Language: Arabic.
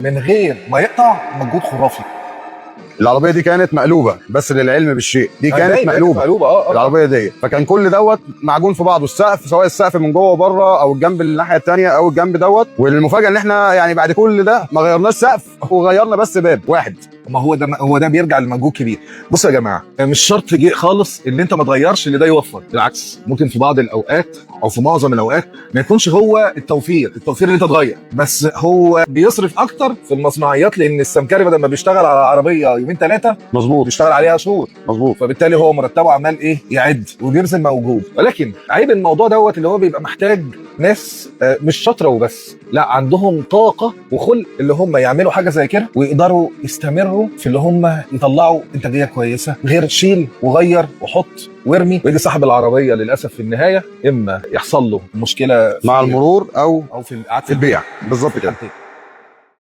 من غير ما يقطع مجهود خرافي. العربيه دي كانت مقلوبه، بس للعلم بالشيء دي كانت مقلوبه. اه العربيه دي فكان كل دوت معجون في بعضه، السقف سواء السقف من جوه وبره او الجنب الناحيه الثانيه او الجنب دوت. والمفاجاه ان احنا يعني بعد كل ده ما غيرناش سقف وغيرنا بس باب واحد. ما هو ده بيرجع لمجهود كبير. بصوا يا جماعه، مش شرط خالص ان انت ما تغيرش اللي ده يوفر، بالعكس ممكن في بعض الاوقات او في معظم الاوقات ما يكونش هو التوفير ان انت تغير، بس هو بيصرف اكتر في المصنعيات، لان السمكري بدل ما بيشتغل على عربيه يومين ثلاثه مظبوط بيشتغل عليها شهور. مظبوط. فبالتالي هو مرتبه عمال ايه يعد وبيبذل مجهود. ولكن عيب الموضوع دوت اللي هو بيبقى محتاج ناس مش شاطره وبس، لا عندهم طاقه وخلق اللي هم يعملوا حاجه زي كده ويقدروا يستمروا في اللي هم يطلعوا انتاجيه كويسه، غير شيل وغير وحط وارمي. ويجي صاحب العربيه للاسف في النهايه اما يحصل له مشكله مع المرور او في البيع. بالظبط كده.